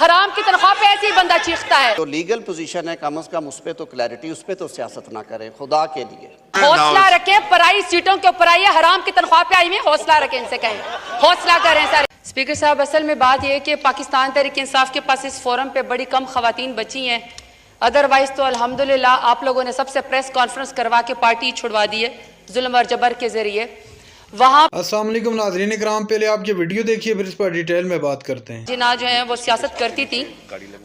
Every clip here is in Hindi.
हराम की तनख्वाह पे ऐसे ही बंदा चीखता है। तो लीगल पोजीशन है, कम से कम उस पे तो क्लैरिटी, उस पे तो सियासत ना करें खुदा के लिए। हौसला रखें, पराई सीटों के ऊपर आइए, हराम की तनख्वाह पे आइए, हौसला रखें, इनसे कहें हौसला करें सर। स्पीकर साहब, असल में बात यह है कि पाकिस्तान तहरीक इंसाफ के पास इस फोरम पे बड़ी कम खवातीन बची हैं, अदरवाइज तो अल्हम्दुलिल्लाह आप लोगों ने सबसे प्रेस कॉन्फ्रेंस करवा के पार्टी छुड़वा दी है जुल्म और जबर के जरिए। वहाँ अस्सलाम वालेकुम नाज़रीन इकराम, पहले आप ये वीडियो देखिए फिर इस पर डिटेल में बात करते हैं। जिना जो है वो सियासत करती थी,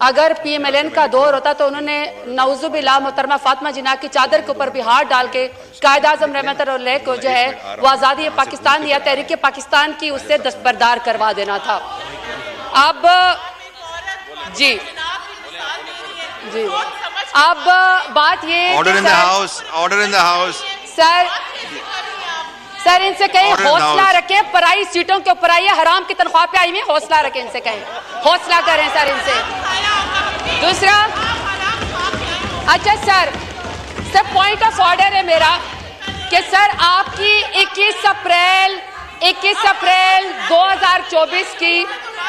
अगर PMLN का दौर होता तो उन्होंने नौजुबिल्लाह मोहतरमा फातिमा जिना की चादर के ऊपर भी हाथ डाल के कायद आज़म रहमतुल्लाह को जो है वो आज़ादी पाकिस्तान या तहरीक पाकिस्तान की उससे दस्तबरदार करवा देना था। अब जी जी अब बात ये order in the house sir इनसे कहें हौसला रखें, पराई सीटों के ऊपर आइए, हराम की तनख्वाह पे आइए, हौसला रखें, इनसे कहें हौसला करें सर इनसे। दूसरा, अच्छा सर पॉइंट ऑफ ऑर्डर है मेरा कि सर आपकी 21 अप्रैल 2024 की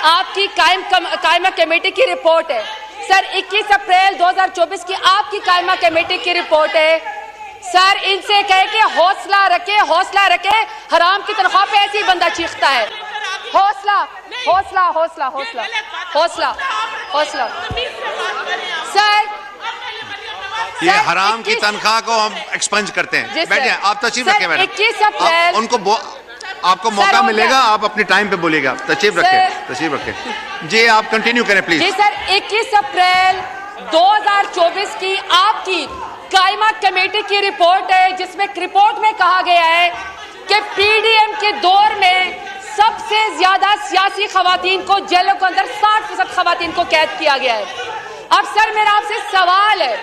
आपकी कायमा कमेटी की रिपोर्ट है। सर 21 अप्रैल 2024 की आपकी कायमा कमेटी की रिपोर्ट है। सर इनसे कहे कि हौसला रखे, हराम की तनख्वाह पे ऐसे ही बंदा चीखता है। हौसला हौसला हौसला हौसला हौसला हौसला सर ये हराम की तनख्वाह को हम एक्सपंज करते हैं। बैठिए, आप तशरीफ रखें मैडम। 21 अप्रैल उनको आपको मौका मिलेगा, आप अपने टाइम पे बोलिएगा। तशरीफ रखें जी, आप कंटिन्यू करें प्लीज। जी सर, 21 अप्रैल 2024 की आपकी कायमा कमेटी की रिपोर्ट है, जिसमें रिपोर्ट में कहा गया है कि PDM के दौर में सबसे ज्यादा सियासी खवातीन को जेलों के अंदर 60% खवातीन को कैद किया गया है। अब सर मेरा आपसे सवाल है,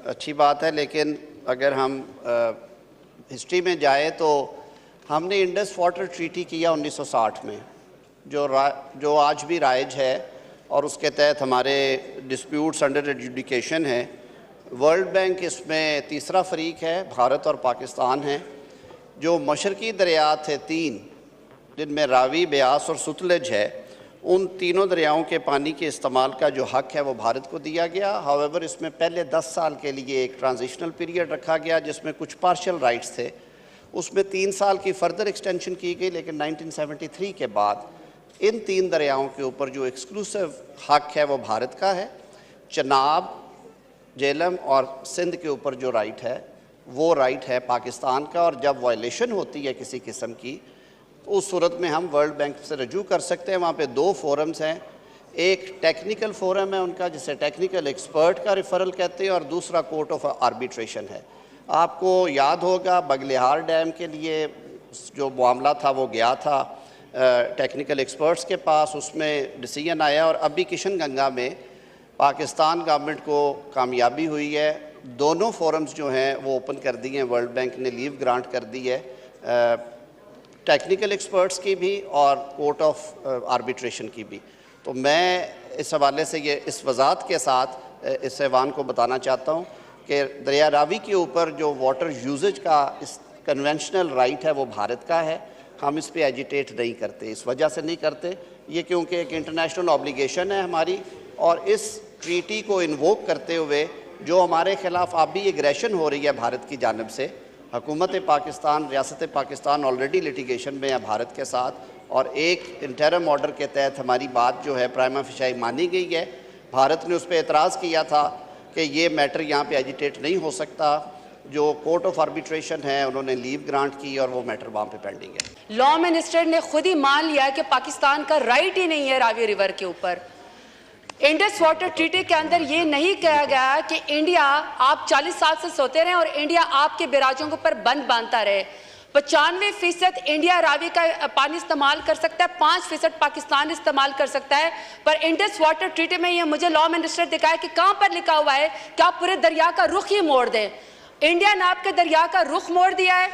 अच्छी बात है, लेकिन अगर हम हिस्ट्री में जाए तो हमने इंडस वाटर ट्रीटी किया 1960 में, जो आज भी राइज है, और उसके तहत हमारे डिस्प्यूट्स अंडर एजुडिकेशन है। वर्ल्ड बैंक इसमें तीसरा फरीक है, भारत और पाकिस्तान है। जो मशरकी दरिया थे 3, जिनमें रावी, ब्यास और सतलज है, उन तीनों दरियाओं के पानी के इस्तेमाल का जो हक है वो भारत को दिया गया। हावेवर इसमें पहले 10 साल के लिए एक ट्रांजिशनल पीरियड रखा गया जिसमें कुछ पार्शियल राइट्स थे, उसमें 3 साल की फर्दर एक्सटेंशन की गई। लेकिन 1973 के बाद इन 3 दरियाओं के ऊपर जो एक्सक्लूसिव हक है वो भारत का है। चनाब, झेलम और सिंध के ऊपर जो राइट है वो राइट है पाकिस्तान का, और जब वायलेशन होती है किसी किस्म की तो उस सूरत में हम वर्ल्ड बैंक से रजू कर सकते हैं। वहाँ पे 2 फोरम्स हैं, एक टेक्निकल फोरम है उनका जिसे टेक्निकल एक्सपर्ट का रिफरल कहते हैं, और दूसरा कोर्ट ऑफ आर्बिट्रेशन है। आपको याद होगा बगलिहार डैम के लिए जो मामला था वो गया था टेक्निकल एक्सपर्ट्स के पास, उसमें डिसीजन आया, और अभी किशन गंगा में पाकिस्तान गवर्नमेंट को कामयाबी हुई है। दोनों फोरम्स जो हैं वो ओपन कर दिए हैं, वर्ल्ड बैंक ने लीव ग्रांट कर दी है, टेक्निकल एक्सपर्ट्स की भी और कोर्ट ऑफ आर्बिट्रेशन की भी। तो मैं इस हवाले से ये इस वजाहत के साथ इस ऐवान को बताना चाहता हूँ कि दरिया रावी के ऊपर जो वाटर यूजेज का इस कन्वेंशनल राइट है वो भारत का है। हम इस पे एजिटेट नहीं करते, इस वजह से नहीं करते ये क्योंकि एक इंटरनेशनल ऑब्लिगेशन है हमारी, और इस ट्रीटी को इन्वोक करते हुए जो हमारे ख़िलाफ़ अब भी एग्रेशन हो रही है भारत की जानिब से, हुकूमत पाकिस्तान, रियासत पाकिस्तान ऑलरेडी लिटिगेशन में है भारत के साथ, और एक इंटरम ऑर्डर के तहत हमारी बात जो है प्राइमा फेशी मानी गई है। भारत ने उस पर एतराज़ किया था कि ये मैटर यहाँ पे एजिटेट नहीं हो सकता। जो कोर्ट ऑफ आर्बिट्रेशन है उन्होंने लीव ग्रांट की और वो मैटर वहाँ पे पेंडिंग है। लॉ मिनिस्टर ने खुद ही मान लिया कि पाकिस्तान का राइट ही नहीं है रावी रिवर के ऊपर। इंडस वाटर ट्रीटी के अंदर ये नहीं कहा गया कि इंडिया आप 40 साल से सोते रहे और इंडिया आपके बैराजों के ऊपर बंद बांधता रहे। 95% इंडिया रावी का पानी इस्तेमाल कर सकता है, 5% पाकिस्तान इस्तेमाल कर सकता है। पर इंडस वाटर ट्रीटी में ये मुझे लॉ मिनिस्टर दिखाया कि कहां पर लिखा हुआ है कि आप पूरे दरिया का रुख ही मोड़ दें। इंडिया ने आपके दरिया का रुख मोड़ दिया है,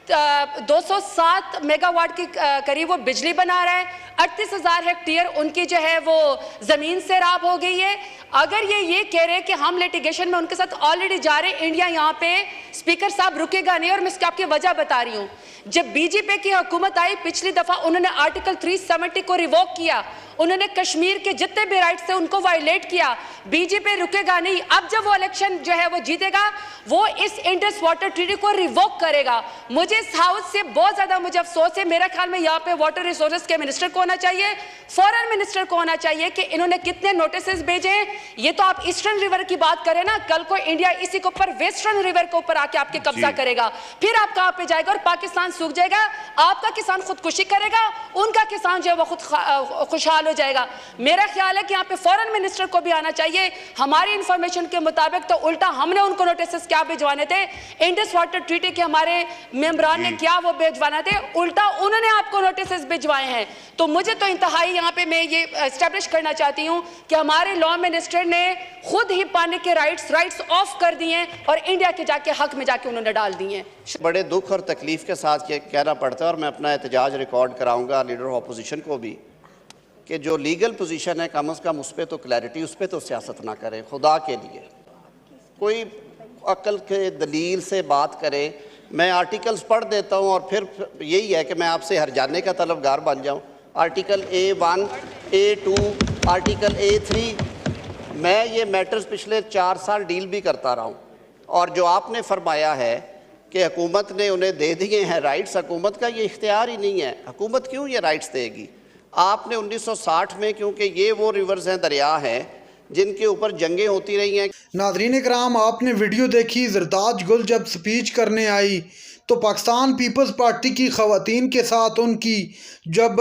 207 मेगावाट की करीब वो बिजली बना रहा है। 38,000 हेक्टेयर उनकी जो है वो ज़मीन सैराब हो गई है। अगर ये कह रहे हैं कि हम लिटिगेशन में उनके साथ ऑलरेडी जा रहे हैं, इंडिया यहाँ पे स्पीकर साहब रुकेगा नहीं। और मैं इसकी आपकी वजह बता रही हूँ, जब बीजेपी की हुकूमत आई पिछली दफ़ा, उन्होंने आर्टिकल 370 को रिवोक किया, उन्होंने कश्मीर के जितने भी राइट्स थे उनको वायलेट किया। बीजेपी रुकेगा नहीं। अब जब वो इलेक्शन जो है वो जीतेगा, वो इस इंडस वाटर ट्रीटी को रिवोक करेगा। मुझे इस हाउस से बहुत ज्यादा मुझे अफसोस है। मेरा ख्याल में यहाँ पे वाटर रिसोर्सेज के मिनिस्टर को होना चाहिए, फॉरेन मिनिस्टर को होना चाहिए कि इन्होंने कितने नोटिस भेजे हैं। ये तो आप ईस्टर्न रिवर की बात करें ना, कल को इंडिया इसी के ऊपर वेस्टर्न रिवर के ऊपर आके आपके कब्जा करेगा, फिर आप कहां पे जाएगा और पाकिस्तान सूख जाएगा। आपका किसान खुदकुशी करेगा, उनका किसान जो है वो खुद खुशहाल हो जाएगा। मेरा ख्याल है कि यहाँ पे फॉरेन मिनिस्टर को भी आना चाहिए। हमारी इंफॉर्मेशन के मुताबिक तो उल्टा हमने उनको नोटिस क्या भिजवाने थे, इंडस वाटर ट्रीटी के हमारे मेंबरान ने क्या वो भिजवाना थे, उल्टा उन्होंने आपको नोटिस भिजवाए हैं। तो मुझे तो इंतहाई यहाँ पे मैं ये एस्टेब्लिश करना चाहती हूँ कि हमारे लॉ मिनिस्टर ने खुद ही पानी के राइट्स ऑफ कर दिए और इंडिया के जाके हक में जाके उन्होंने डाल दिए। बड़े दुख और तकलीफ के साथ ये कहना पड़ता है, और मैं अपना एहतजाज रिकॉर्ड कराऊंगा लीडर ऑफ अपोजिशन को भी, कि जो लीगल पोजीशन है कम से कम उस पर तो क्लैरिटी, उस पर तो सियासत ना करें। खुदा के लिए कोई अक्ल के दलील से बात करे। मैं आर्टिकल्स पढ़ देता हूँ और फिर यही है कि मैं आपसे हर जाने का तलबगार बन जाऊँ। Article A1, A2, article A3, मैं ये मैटर्स पिछले 4 साल डील भी करता रहा हूँ। और जो आपने फरमाया है कि हुकूमत ने उन्हें दे दिए हैं राइट्स, हुकूमत का ये इख्तियार ही नहीं है। हुकूमत क्यों ये राइट्स देगी? आपने 1960 में, क्योंकि ये वो रिवर्स हैं, दरिया हैं जिनके ऊपर जंगें होती रही हैं। नाज़रीन इकराम, आपने वीडियो देखी। ज़रदाज गुल जब स्पीच करने आई तो पाकिस्तान पीपल्स पार्टी की ख़वातीन के साथ उनकी जब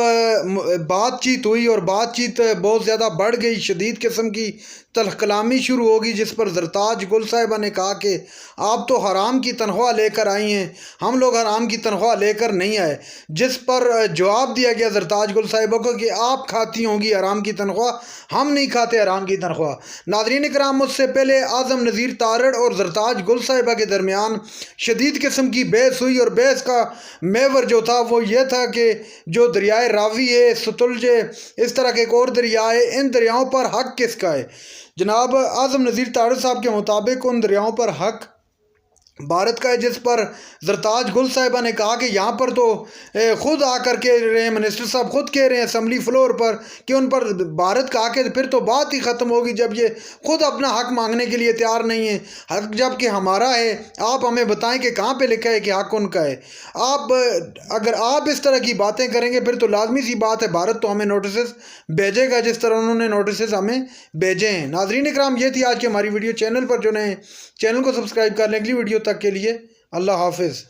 बातचीत हुई और बातचीत बहुत ज़्यादा बढ़ गई, शदीद किस्म की तल्ख़ कलामी शुरू होगी, जिस पर ज़रदाज गुल साहिबा ने कहा कि आप तो हराम की तनख्वाह लेकर आई हैं, हम लोग हराम की तनख्वाह लेकर नहीं आए। जिस पर जवाब दिया गया ज़रदाज गुल साहिबा को कि आप खाती होंगी हराम की तनख्वाह, हम नहीं खाते हराम की तनख्वाह। नाज़रीन इकराम, मुझसे पहले आज़म नज़ीर तारड़ और ज़रदाज गुल साहिबा के दरमियान शदीद किस्म की बहस हुई, और बहस का महवर जो था वो ये था कि जो दरियाए रावी है, सतलुज है, इस तरह के एक और दरिया है, इन दरियाओं पर हक किसका है? जनाब आज़म नज़ीर तारड़ साहब के मुताबिक उन दरियाओं पर हक भारत का है, जिस पर ज़रदाज गुल साहिबा ने कहा कि यहाँ पर तो ख़ुद आकर के रहे मिनिस्टर साहब खुद कह रहे हैं असम्बली फ्लोर पर कि उन पर भारत का हक है। फिर तो बात ही ख़त्म होगी जब ये खुद अपना हक मांगने के लिए तैयार नहीं है। हक जबकि हमारा है, आप हमें बताएं कि कहाँ पे लिखा है कि हक उनका है। अगर आप इस तरह की बातें करेंगे फिर तो लाजमी सी बात है भारत तो हमें नोटिस भेजेगा जिस तरह उन्होंने नोटिस हमें भेजे हैं। नाज़रीन इकराम, ये थी आज की हमारी वीडियो। चैनल पर जो नए चैनल को सब्सक्राइब करने के लिए वीडियो तक के लिए अल्लाह हाफिज़।